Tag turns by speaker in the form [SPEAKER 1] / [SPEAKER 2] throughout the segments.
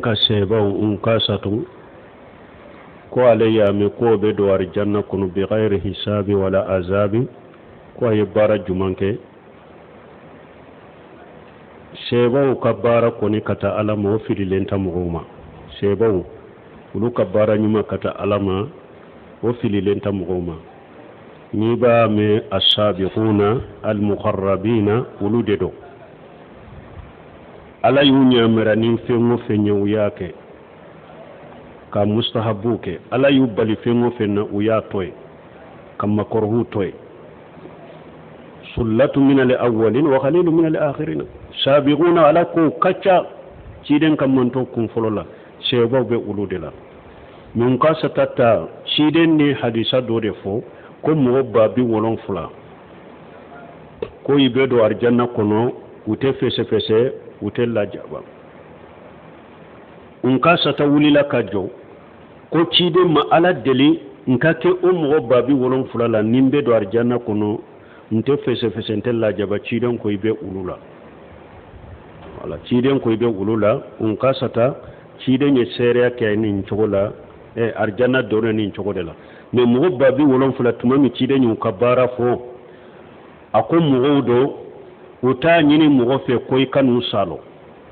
[SPEAKER 1] ka seba unkasatu ko alayya me ko be do arjanna kunu bi ghairi hisabi wala azabi ko ay bara jumanke seba ka bara koni kata alama fili lenta muguma seba ulu ka bara nyuma kata alama o fili lenta muguma ni ba me asabiquna almuqarrabina ulu dedo ala yunya merani fengo fenyo yake ka mustahabu ke ala yu bali fengo fenna uya toy kam makorhu toy sullatu min al awwalin wa qalilun min al akhirin sabiquna ala ko kacha ciden kam manto kun folola sebo be uludela min ka satata ciden ni hadisa do defo ko mo babi wolon fula ko ibedo arjanna kono ute fese fese ute lajaba unka sata wulila kajo ko cide ma ala deli nka ke ummo babi wolon fulala nimbe do arjanna kono nte fese fese nte lajaba ciden ko ibe ulula wala ciden ko ibe ulula unka sata ciden ye seria ke ni nchogola arjanna dore ni nchogodela me mo babi wolon fula tumami ciden yu kabara fo ako mo do uta nyini mo fe koy kanu salo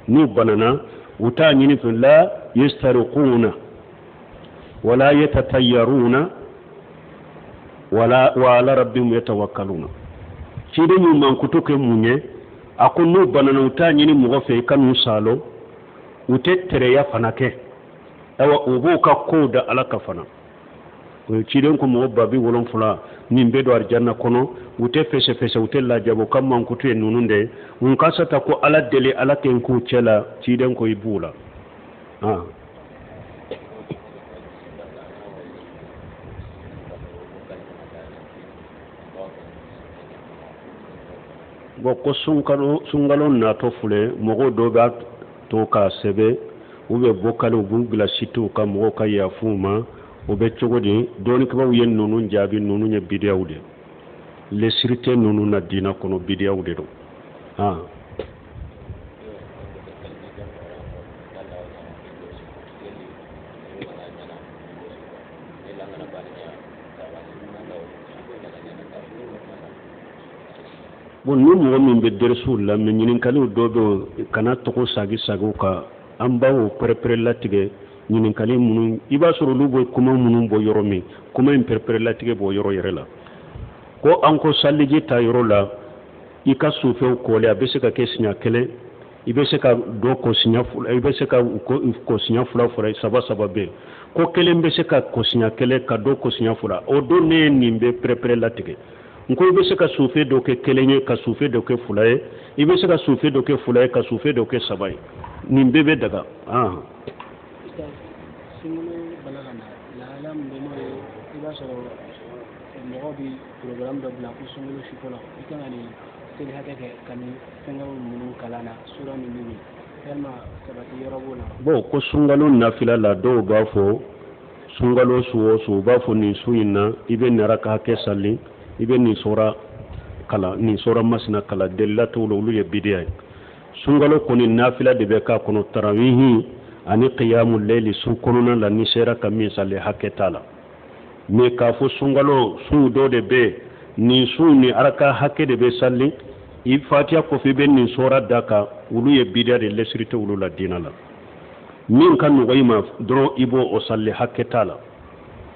[SPEAKER 1] ni banana uta nyini fi la yastariquna wala yatatayyaruna wala rabbihim yatawakkaluna cide ñu man ko to ke munye akunu banana uta nyini mo fe kanu salo utettere ya fanake awa ubuka koda alaka fana ko ciden ko mo babi wolon fula ni bedo arjanna kono ute fese fese ute la jabo kam man kutu en nununde un kasata ko ala dele ala ken ku cela ciden ko ibula boko sungalon na to fule mogo do ba to ka sebe ube bokalo bungla situ kam mogo ka ya fuma obe chogodi doni ko yen nonu jabi nonu nya bidiyawde le sirite nonu na dina kono bidiyawde do bon ni mo min be dersul la min nyinin kali do kana to ko sagi sago ka ambawo prepare latige ñinin kali munu iba soro lu boy kuma munu bo yoro mi kuma imperpere latige bo yoro yere la ko anko salliji ta yoro la ika sufe ko le abese ka kesnya kele ibese ka do ko sinya fula ibese ka ko sinya fula fura saba be ko kele mbese ka ko sinya kele ka do ko sinya fula o do ne nimbe prepare latige nko ibese ka sufe do ke kelenye ka sufe do ke fula ibese ka sufe do ke fula ka sufe do ke sabai nimbe be daga
[SPEAKER 2] balagana la alam de mo iba so mo bi program do bla ko sungulu shikola ikani tel hakake kan sengal munu kalana sura ni ni ferma sabati yorobuna
[SPEAKER 1] bo ko sungalo nafila la do ba fo sungalo suwo su ba fo ni suina ibe naraka hake salli ibe ni sura kala ni sura masna kala dellatu lu ye bidiyay sungalo ko ni nafila de be ka kono tarawihi ani qiyamul layli su konona la ni sera kami sale haketala me ka fo sungalo su do de be ni su ni araka hakke de be salli i fatiha ko fi ben ni sura daka ulu ye bidia de lesrite ulu la dinala min kan no wayma dro ibo o salli haketala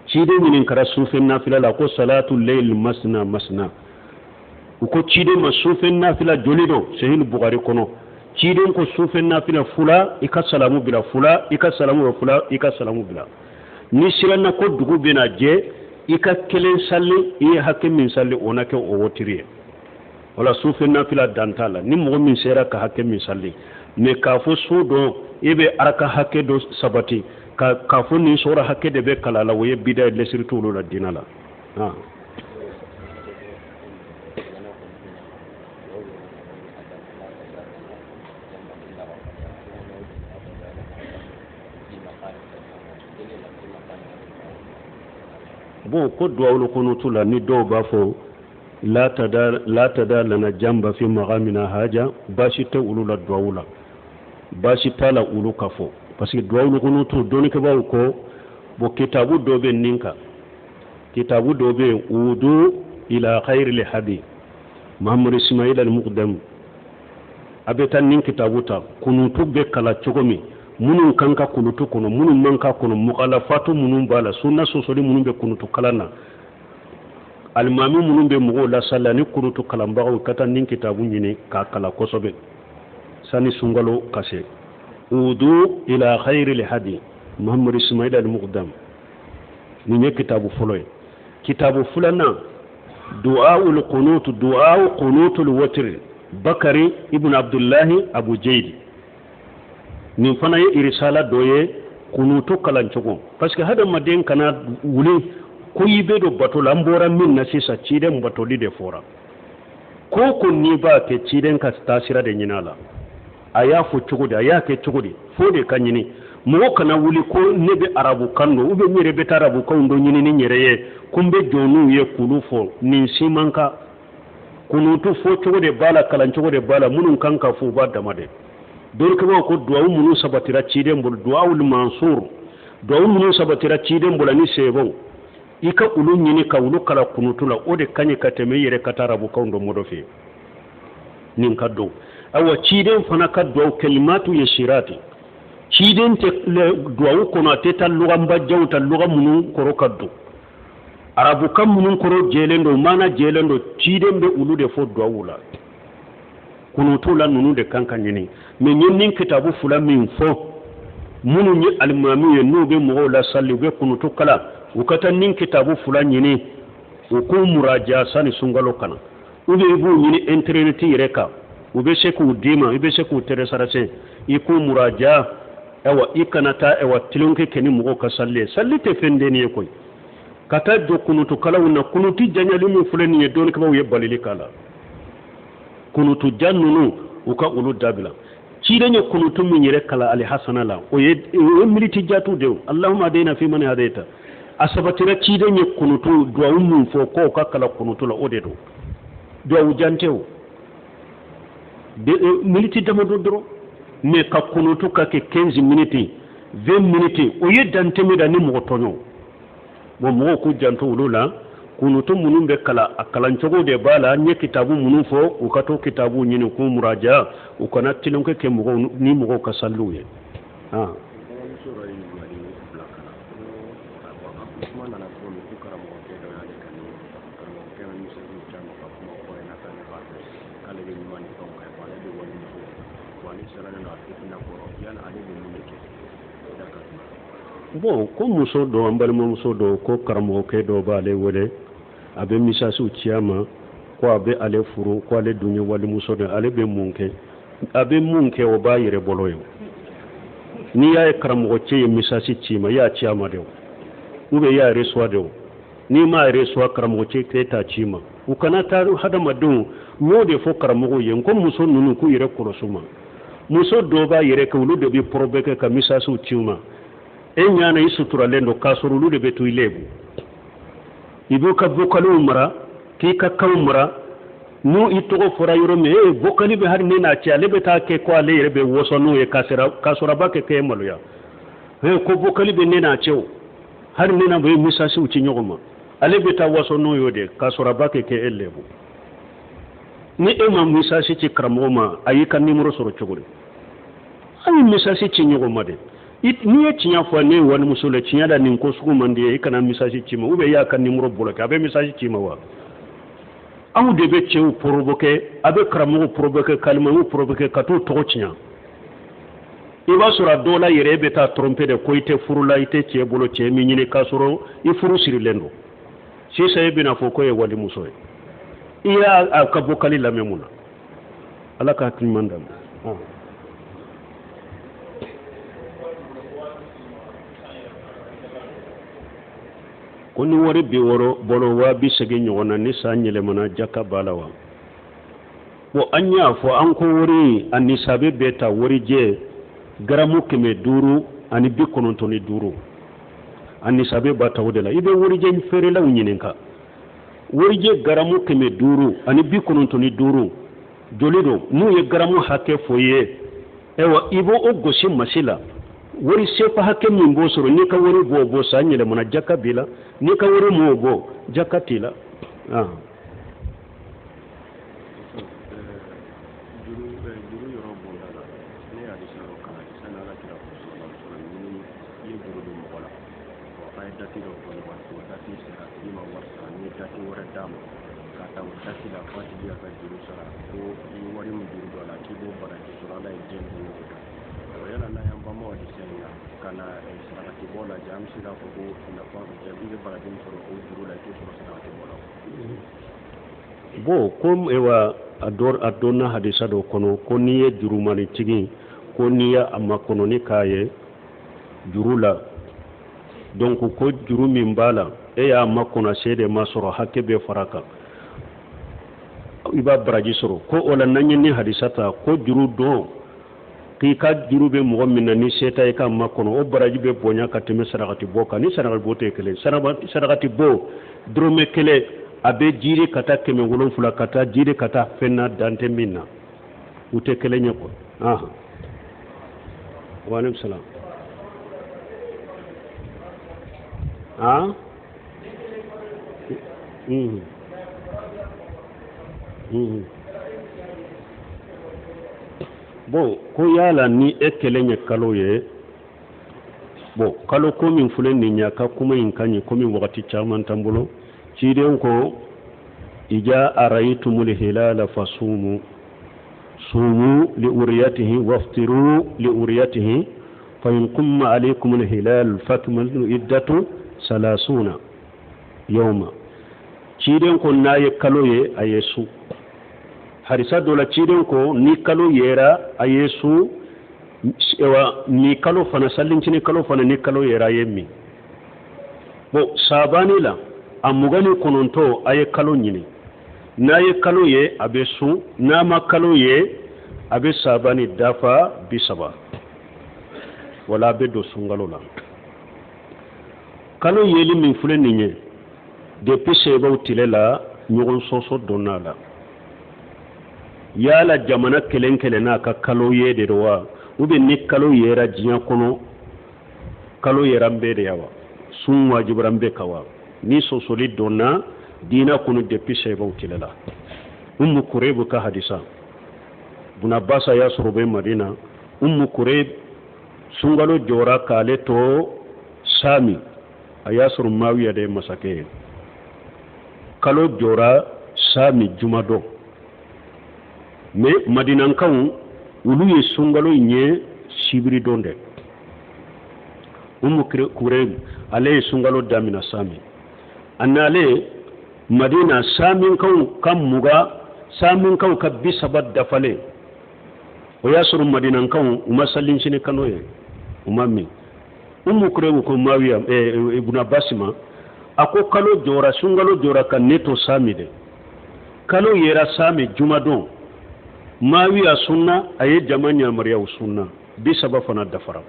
[SPEAKER 1] cide min kara sufen nafila la ko salatul layl masna ko cide ma sufen nafila jolido sahih bukhari kono ciden ko sufen nafila fula ika salamu bila fula ika salamu fula ika salamu bila ni siranna ko dugu bena je ika kelen salli i hakke min salli onake o wotiriye wala sufen nafila dantala ni mo min sera ka hakke min salli me ka fo sudo ibe araka hakke do sabati ka fo ni sora hakke de be kala la woye bida lesirtu lo la dinala bo ko duwawlo kono tula ni do ba fo la tada lana jamba fi magamina haja bashi ta ulula duwawla bashi tala ulu kafo parce que duwawu kunutu doni ke baw ko bo kitabu dobe ninka kitabu dobe wudu ila khairil hadi Muhammad Ismail al-Muqdam abetan nin kitabu ta kunutu be kala cogomi munun kanka kunutu kono munun manka kono mukhalafatu munun bala sunna sosoli munun be kunutu kalana almami munun be mugo la sallani kunutu kalambago katan nin kitabu nyini ka kala kosobe sani sungalo kase wudu ila khairil hadi Muhammad Ismail al-Muqdam ni kitabu foloy kitabu fulana du'aul qunut du'au qunutul watr bakari ibn abdullahi abu jayd nin fana ye irisala doye kunutu kalancogo parce que hada maden kana wuli ko yibe do batol ambora min na sisa ciden batoli de fora ko ni ba ke ciden ka tasira de nyinala aya fo cogodi aya ke cogodi fo de kanyini mo kana wuli ko nebe arabu kando ube nyere be tarabu ko ndo nyini ni nyereye kumbe jonu ye kulu fo nin simanka kunutu fo cogode bala kalan cogode bala munun kanka fo ba damade dor ko ko duwawu munu sabatira ciden bol duwawul mansur duwawu munu sabatira ciden bol ani sebo ika ulu nyini ka ulu kala kunutula ode kanye kateme yere katarabu ko ndo modofi nin kaddo awa ciden fana kaddo kalimatu yashirati ciden te duwawu kono ateta lugamba jawta lugamunu koro kaddo arabu kam munun koro jelendo mana jelendo ciden be ulu de fo duwawula kunutula nunu de kanka nyini me nyin kitabu fula min fo munu ni almami ye no be mo la salli be kunutu kala ukata nin kitabu fula nyini uku muraja sani sungalo kana ube ibu nyini internet reka ube sheku dima ube sheku teresarase iku muraja ewa ikanata ewa tilonke keni mo ka salle te fende ni koy kata do kunutu kala wona kunuti janyali mi fulani ye don ka bawo ye balili kala kunutu jannunu uka ulu dabila cidenye kunutu min yere kala ali hasana la o ye militi jatu de allahumma adaina fi man hadaita asabatira cidenye kunutu duwa mun fo ko ka kala kunutu la odedo duwa jantew de militi damado dro me ka kunutu ka ke 15 minutes 20 minutes o ye dantemi da ni mo tonyo bo mo ko janto ulula kunutu munun be kala akalancogo de bala nye kitabu munun fo ukato kitabu nyini ku muraja ukana tilonke ke mugo ni mugo kasalluye bon ko muso do ambal muso do ko karamo ke do bale wole abe misasu ciyama ko abe ale furu ko ale dunye wali muso de ale be munke o ba yire boloyo ni ya karamo ce misasi cima ya ciyama de ube ya reswa de ni ma reswa karamo ce ke ta cima u kana ta hada madun mo de fo karamo yen ko muso nunu ku yire korosuma muso do ba yire ko lu de bi probeke ka misasu cima enyana isutura lendo kasurulu de betu ilebu ibu ka vokalu mara ki ka kamra nu itogo fora yoro me vokali be har nena ci ale beta ke ko ale rebe woso nu e kasura ba ke maluya ko vokali be nena ci har nena be misasi uci nyogoma ale beta woso nu yode kasura ba ke elebu ni imam misasi ci kramoma ayika nimero soro chogole ani misasi ci nyogoma de ni ye tinya fo ne wani musule tinya da nin ko sugu mande e kana message cima ube ya kan nimero bloqué abe message cima wa amu de be cew provoquer abe kramo provoquer kalma mu provoquer kato to tinya e ba sura dola yere be ta tromper de ko ite furula ite ce bolo ce mi nyine kasoro i furu siri lendo si sai bina fo ko e wali musoy iya akabokali la memuna alaka kimandam koni wari bi woro bolo wa bi sege nyona ni sanyele mana jaka balawa wo anya fo an ko wori ani sabe beta wori je garamu keme duru ani bi konontoni duru ani sabe bata wodela ibe wori je fere la unyininka wori je garamu keme duru ani bi konontoni duru jolido nu ye garamu hake foye ewa ibo o goshi masila wori sepa hakke min bo soro ni ka wori bo sa nyele mona jakka bila ni ka wori mo bo jakka tila bo comme ewa adona hadisa do kono ko niye jurumani tigi ko niya amma kono ni kaye jurula donc ko jurumi mbala e ya amma kono sede masoro hakke be faraka iba baraji soro ko wala nanyi ni hadisata ko juru do ki ka juru be mo minna ni seta e kam makono o baraji be bonya ka teme sarakati boka ni sarakati bote kele sarakati bo drome kele abe jiri kata keme wolon fula kata jiri kata fenna dante minna ute kele nyako wa alaykum salam bon ko yala ni ekelenye kalo ye bon kalo ko min fulen ni nyaka kuma in kanyi ko min wakati chaman tambulo ciden ko ija araytumul hilala fasumu sumu li uriyatihi waftiru li uriyatihi fa in kumma alaykumul hilal fatmalu iddatu 30 yawma ciden ko naye kalo ye ayesu harisa dola ciden ko ni kalo yera ayesu ewa ni kalo fana sallincini kalo fana ni kalo yera yemmi bo sabani la amugani kononto aye kalo nyini na ye kalo ye abesu na ma kalo ye abe sabani dafa bisaba wala be do sungalo la kalo yeli min fule ninye depuis seba utilela nyogon soso donala yala jamana kelen na ka kalo ye de wa ube ni kalo yera jinya kono kalo yera mbede yawa sun wajibran be kawa ni sosoli donna dina kunu depuis seba utilela kurebu ka hadisa buna basa ya surube madina kureb sungalo jora kale to sami ayasur mawiya de masake kalo jora sami jumado me madinan kan ulu ye sungalo nye sibiri donde kureb ale sungalo damina sami annale madina samin kan muga samin kan ka bisabat dafale o yasuru madinan kan umasallin shine kanoye umami kureb ko mawiya ibn basima ako kalo jora sungalo jora kan neto sami de kalo yera sami jumadon mawiya sunna aye jamanya mariya sunna bisaba fana dafara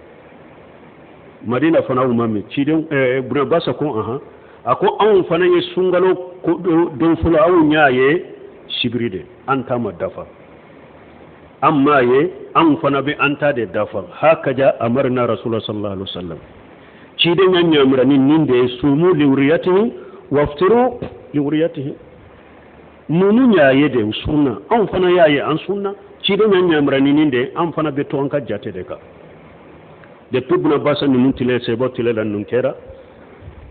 [SPEAKER 1] madina fana umami cidin ibn basa ko ako an fana ye sungalo don fula awu nyaaye shibride anta madafa amma ye an fana be anta de dafa hakaja amarna rasulullah sallallahu alaihi wasallam cide nyamra ni ninde sumu liwriyatihi waftiru liwriyatihi nunu nyaaye de sunna an fana yaaye an sunna cide nyamra ni ninde an fana be to an ka jate de ka de tubna basa ni mutile sebo tile lan nun kera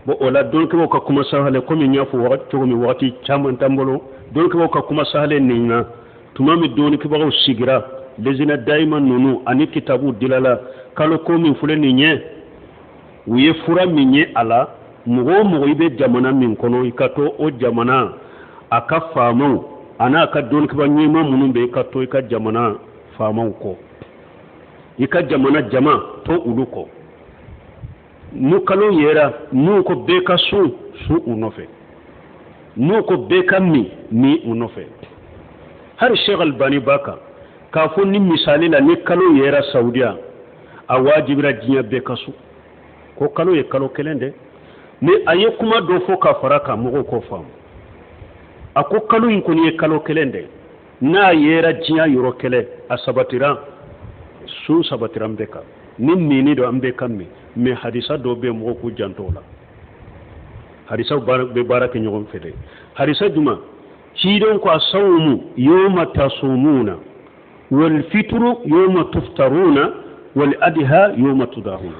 [SPEAKER 1] bo ola donc ko kuma sahale ko min yafu wakati to mi wakati chaman tambolo donc ko kuma sahale ninga tumami doni ko bawo sigira lezina daima nunu ani kitabu dilala kalo ko min fuleni nye wiye fura minye ala mugo ibe jamana min kono ikato o jamana aka famu ana ka doni ko banyima munun be ikato ika jamana famu ko ika jamana jama to uluko nu kalo yera nu ko beka su unofe nu ko beka mi unofe har Sheikh Albani baka ka fo ni misali la ni kalo yera Saudiya a wajibira jinya beka su ko kalo ye kalo kelende ne aye kuma do fo ka faraka mugo ko fam ako kalo in ko ni kalo kelende na yera jinya yoro kele asabatira su sabatiran beka ni mini do ambe kammi me hadisa do be mo ko jantola hadisa be barake nyogon fede hadisa juma cidon ko sawmu yawma tasumuna wal fitru yawma tuftaruna wal adha yawma tudahuna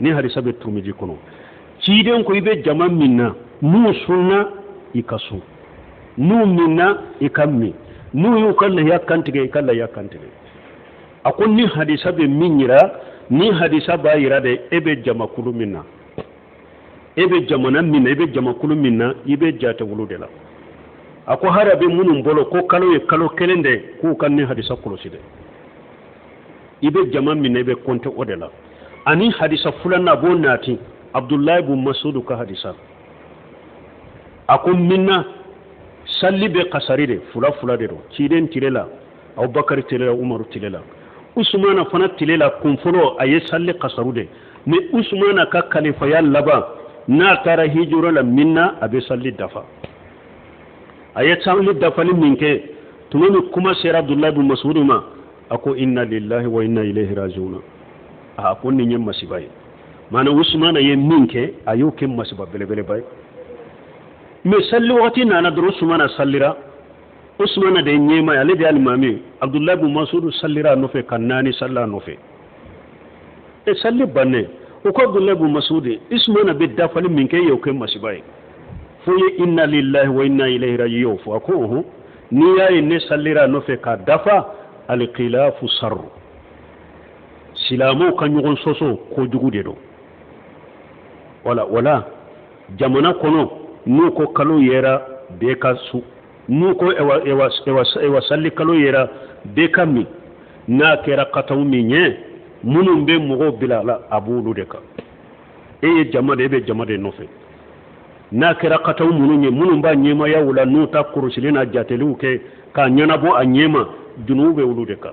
[SPEAKER 1] ni hadisa be tumiji kono cidon ko ibe jama minna nu sunna ikasu nu minna ikammi nu yukalla yakantige ikalla yakantige akon ni hadisa be minyira ni hadisa ba yira de ebe jama kulu minna ebe jamana minna ebe jama kulu minna ibe jata wulu de la ako harabe munum bolo ko kalo kelende ku kan ni hadisa kulu side ibe jama minna ibe konte odela ani hadisa fulana bonati abdullah ibn mas'ud ka hadisa ako minna salli be qasaride fula de do ciden tilela abubakar tilela umar tilela usmana fana tilela kunfolo aye salli qasarude me usmana ka khalifa ya laba na tara hijura la minna abe salli dafa aye salli dafa ni minke tunumi kuma sir abdullah ibn mas'ud ma ako inna lillahi wa inna ilayhi raji'un ako ni nyem masibai mana usmana ye minke ayo kem masiba bele bay me salli wati na duru usmana sallira usmana de nyema ya le almami abdullah ibn mas'ud sallira no fe kannani salla no fe e salli banne o ko abdullah ibn mas'ud usmana be dafali minke yo kem masibai foye inna lillahi wa inna ilayhi raji'un fa ko ni ya ne sallira no fe ka dafa al khilafu sar silamu kan yugon soso ko jugude do wala jamana kono nuko kalo yera be kasu nuko ewa salli kalo yera be kami na kera kataw minye munum be mogo bilala abulu de ka jamade be jamade nofe na kera kataw mununye munum ba nyema ya wula nuta kurusilina jatelu ke ka nyana bo anyema junube wulu de ka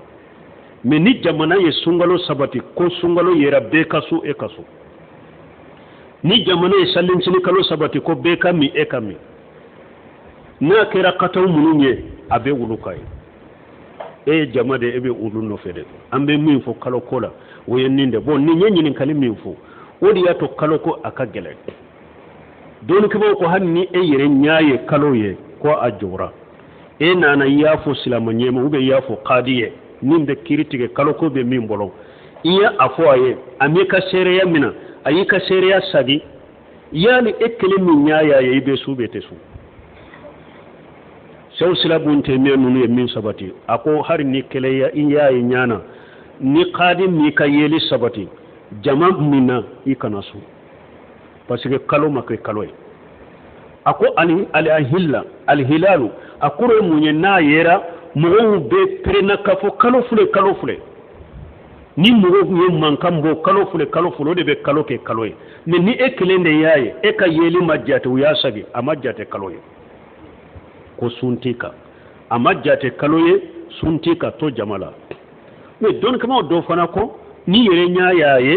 [SPEAKER 1] me ni jamana ye sungalo sabati ko sungalo yera be kasu e kasu ni jamana ye sallinsini kalo sabati ko be kami e kami na kera kataw mununye abe wulukai jamade ebe wulu no fede ambe min fo kalo kola woyenninde bon ni nyenyi nin kali min fo odi yato kalo ko aka gele don kibo ko hanni yere nyaaye kalo ye ko ajura nana yafo silamanyema ube yafo qadiye nimbe kiritige kalo ko be min bolo iya afo aye amika sere ya mina ayika sere ya sagi yani ekele min nyaaya ye be sube tesu sew silabun te menunu ye min sabati ako har ni kele ya iyaye nyana ni qadi mi ka yeli sabati jama minna ikanasu parce que kalo makre kalo ako al hilalu akuro munye na yera mo be prena kafo kalo fule ni mo ye mankambo kalo fule de be kalo ke kalo mais ni ekelende yaye e ka yeli majjate uya sagi amajjate kalo ko suntika amajjate kalo suntika to jamala mais don kama do fana ko ni yere nya yaye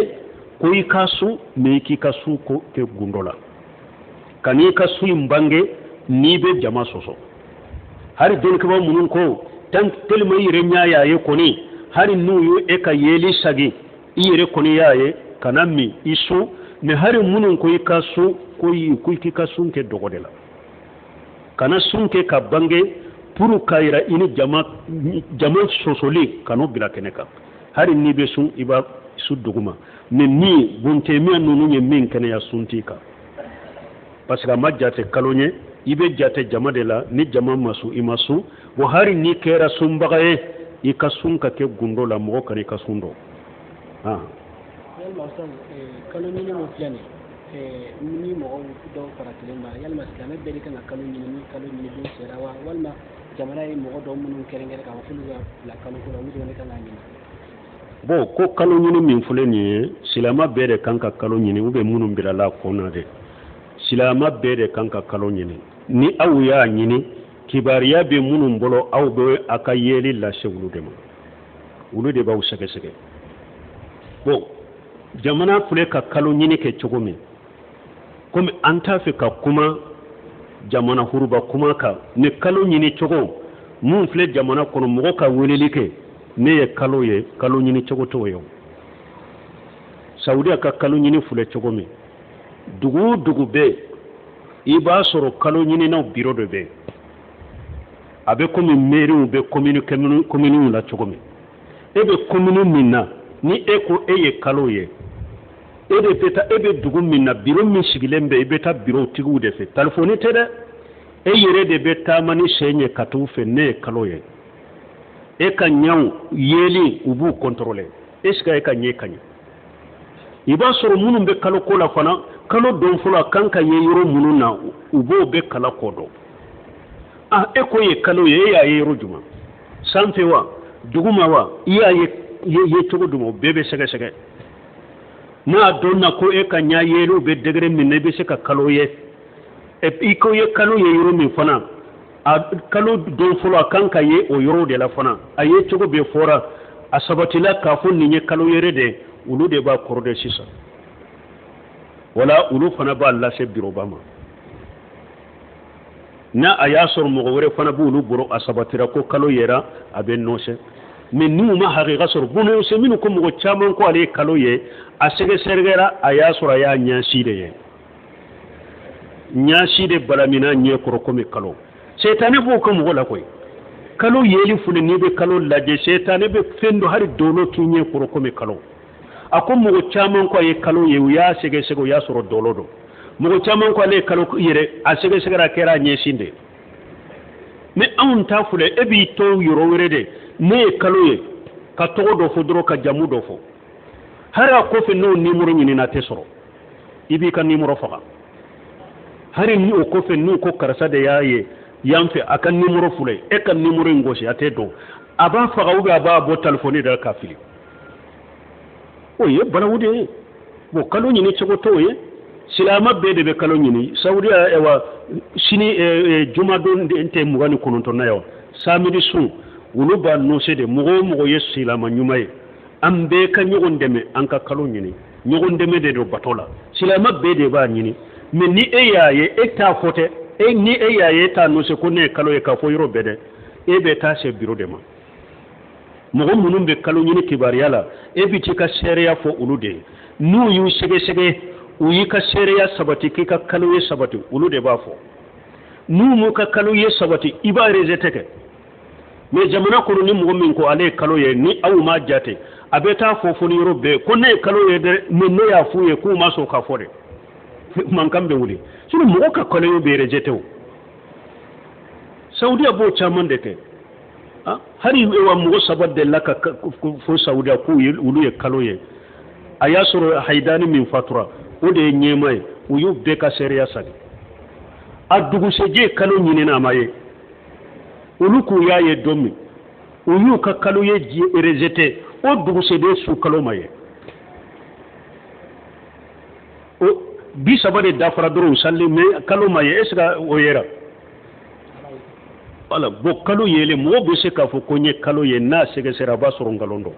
[SPEAKER 1] ko ikasu me kikasu ko ke gundola kani kasu imbange ni be jama soso hari don kama munun ko tan telma yere nya yaye ko ni hari nuyu e ka yeli sagi yere ko ni yaye kanammi isu ne hari munun ko ikasu ko kikasu ke dogodela kana sunke ka bange puru kaira ini jama sosoli kanu bila keneka hari ni be sun iba su duguma ni bunte mi nunu nye min kene ya suntika parce que majjate kalonye ibe jate jama de la ni jama masu imasu bo hari ni kera sumbagaye ikasunka ke gundo la mo kan ikasundo
[SPEAKER 2] yalma san kalonye ni mo flani ni mo do faratilema yalma islame be kan kalonye ni do serawa walma jamana yi mo do munun kerengere ka fuluga la kalonko ni do ne kan amina
[SPEAKER 1] bo ko kalo nyini min fule ni silama bere kanka kalo nyini ube munum birala kona de silama bere kanka kalo nyini ni awu ya nyini kibariya be munum bolo aw be aka yeli la shewlu de ma wulu de baw sege bo jamana fule ka kalo nyini ke chogomi comme anta fe ka kuma jamana huruba kuma ka ne kalo nyini chogo mun fule jamana kono mo ka weleli ke ne ye kalo nyini cogo to yo saudiya ka kalo ɲini fule cogo min dugu dugu bɛ i b'a sɔrɔ kalo ɲininaw biro de bɛ a bɛ komi mairies bɛ communes la cogo min e bɛ commune min na ni e ko e ye kalo ye e de bɛ taa e bɛ dugu min na biro min sigilen bɛ i bɛ taa biro tigiw de fɛ telefoni tɛ dɛ e yɛrɛ de bɛ taama ni sen ye ka t'u fɛ ne ye kalo ye e ka ɲɛw yeli u b'u contrôler est ce que e ka ɲɛ ka ɲɛ i b'a sɔrɔ minnu bɛ kalo ko la fana kalo don fɔlɔ a kan ka ye yɔrɔ minnu na u b'o bɛ kala kɔ dɔn e ko ye kalo ye e y'a ye yɔrɔ jumɛn sanfɛ wa duguma wa i y'a ye cogo jumɛn o bɛɛ bɛ sɛgɛsɛgɛ n'a dɔn na ko e ka ɲa yeliw bɛ degré min na i bɛ se ka kalo ye i ko ye kalo ye yɔrɔ min fana a kalo don fɔlɔ a kan ka ye o yɔrɔ de la fana a ye cogo bɛɛ fɔra a sabatila k'a fɔ nin ye kalo yɛrɛ de olu de b'a kɔrɔ de sisan wala olu fana b'a lase biroba ma n'a a y'a sɔrɔ mɔgɔ wɛrɛ fana b'olu bolo a sabatira ko kalo yɛra a bɛ nɔsɛ mais n'u ma hakika sɔrɔ bon se minnu ko mɔgɔ caman ko ale ye kalo ye a sɛgɛsɛgɛra a y'a sɔrɔ a y'a ɲɛsi de ye ɲɛsi de balamina ɲɛ kɔrɔ komi kalo seetane b'o ka mɔgɔ la koyi kalo yeli fune n'i bɛ kalo lajɛ seetane bɛ fɛn dɔ hali dolo k'i ɲɛ kɔrɔ komi kalo a ko mɔgɔ caman ko a ye kalo ye u y'a sɛgɛsɛgɛ u y'a sɔrɔ dolo don mɔgɔ caman ko ale ye kalo yɛrɛ a sɛgɛsɛgɛra a kɛra a ɲɛsin de mais anw t'a filɛ e b'i to yɔrɔ wɛrɛ de ne ye kalo ye ka tɔgɔ dɔ fɔ dɔrɔn ka jamu dɔ fɔ hari a kɔfɛ n'o numéro ɲinina tɛ sɔrɔ i b'i ka numéro faga hari ni o kɔfɛ n'u ko karisa de y'a ye yan fɛ a ka numéro filɛ e ka numéro in gosi a tɛ dɔn a b'a faga ou bien a b'a bɔ telefɔni da k'a fili o ye balawu de ye bon kalo ɲini cogo t'o ye silama bɛɛ de bɛ kalo ɲini saudiya wa sini jumadon tɛ 29 na yawa samedi sun olu b'a nɔse de mɔgɔ o mɔgɔ ye silama ɲuman ye an bɛɛ ka ɲɔgɔn dɛmɛ an ka kalo ɲini ɲɔgɔn dɛmɛ de don bato la silama bɛɛ de b'a ɲini mais ni e y'a ye e t'a fɔ tɛ ni e y'a ye e t'a nɔse ko ne ye kalo ye k'a fɔ yɔrɔ bɛɛ dɛ e bɛ taa se biro de ma mɔgɔ minnu bɛ kalo ɲini kibaruya la e bi t'i ka seereya fɔ olu de ye n'u y'u sɛgɛsɛgɛ u y'i ka seereya sabati k'i ka kalo ye sabati olu de b'a fɔ n'u m'u ka kalo ye sabati i b'a rejeté kɛ mais jamana kɔnɔ ni mɔgɔ min ko ale ye kalo ye ni aw m'a jate a bɛ taa fɔ fɔli yɔrɔ bɛɛ ko ne ye kalo ye dɛ mais ne y'a f'u ye k'u ma sɔn k'a fɔ dɛ mankan bɛ wuli sinon mɔgɔ ka kalo ye bɛ rejeté o saudiya b'o caman de kɛ hari wa mɔgɔ saba delila ka fɔ saudiya k'u olu ye kalo ye a y'a sɔrɔ haidani min fatura o de ye ɲɛma ye u y'u bɛɛ ka seereya sagi a dugusɛjɛ kalo ɲinina a ma ye olu k'u y'a ye don min u y'u ka kalo ye rejeté o dugusɛjɛ su kalo ma ye o 30 de dafara dɔrɔn u sali mais kalo ma ye est ce que o yera voilà bon kalo yele mɔgɔ bɛ se k'a fɔ ko n ye kalo ye n'a sɛgɛsɛra a b'a sɔrɔ nkalon don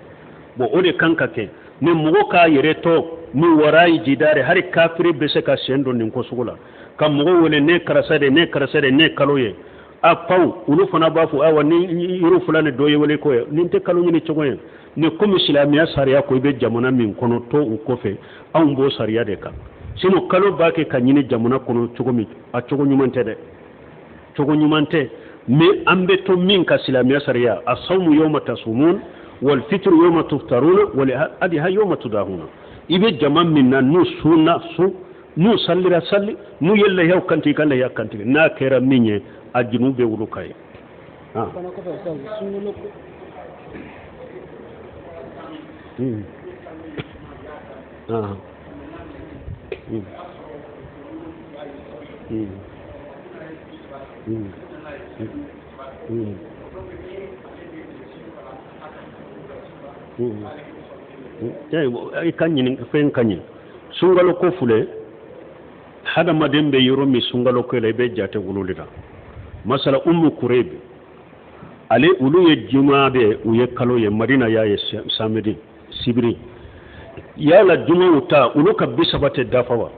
[SPEAKER 1] bon o de kan ka kɛ mais mɔgɔ k'a yɛrɛ tɔ ni warayi jidare hari kafiri bɛ se ka sen don nin ko sugu la ka mɔgɔ wele ne karasa de ne karasa de ne kalo ye a paw olu fana b'a fɔ awa ni yɔrɔ fila ni dɔ ye wele ko ye nin tɛ kalo ɲini cogo ye ni komi silamɛya sariya ko i bɛ jamana min kɔnɔ to u kɔfɛ anw b'o sariya de kan sinon kalo b'a kɛ ka ɲini jamana kɔnɔ cogo min a cogo ɲuman tɛ dɛ cogo ɲuman tɛ mais an bɛ to min ka silamɛya sariya a sawmu yawma tasumun wal fitru yawma tuftaruna wal adha yawma tudahuna i bɛ jama min na n'u sunna su n'u sallira salli n'u ye lahiyaw kantigɛ ka lahiya kantigɛ n'a kɛra min ye a junu bɛ wolo ka ye i ka ɲini fɛn ka ɲi sunkalo ko filɛ hadamaden bɛ yɔrɔ min sunkalo ko la i bɛ jate wolo de la masala umu kureb ale olu ye juma de u ye kalo ye madina y'a ye samedi sibiri yala jumaw ta olu ka 30 tɛ dafa wa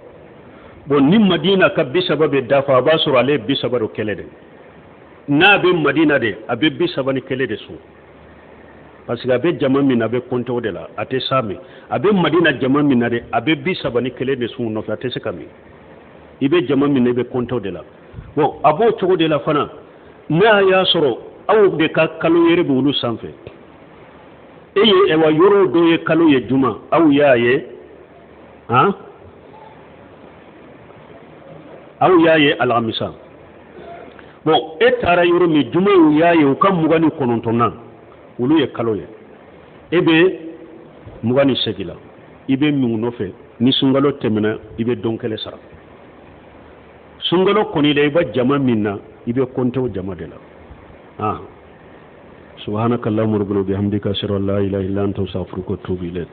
[SPEAKER 1] bon ni madina ka 30 bɛ dafa a b'a sɔrɔ ale ye 30 do kɛlɛ de n'a bɛ madina de a bɛ 31 de sun parce que a bɛ jama min na a bɛ compter o de la a tɛ s'a min a bɛ madina jama min na de a bɛ 31 de sun nɔfɛ a tɛ se ka min i bɛ jama min na i bɛ compter o de la bon a b'o cogo de la fana n'a y'a sɔrɔ aw de ka kalo yɛrɛ bɛ olu sanfɛ e ye wa yɔrɔ dɔ ye kalo ye juma aw y'a ye han aw y'a ye alamisa bon e taara yɔrɔ min juma y'u y'a ye u ka 29nan olu ye kalo ye e bɛ 28 la i bɛ mun nɔfɛ ni sunkalo tɛmɛna i bɛ don kelen sara sunkalo kɔni la i bɛ jama min na i bɛ compter o jama de la subhanakallahumma rabbana bihamdika ashhadu an la ilaha illa anta astaghfiruka wa atubu ilayk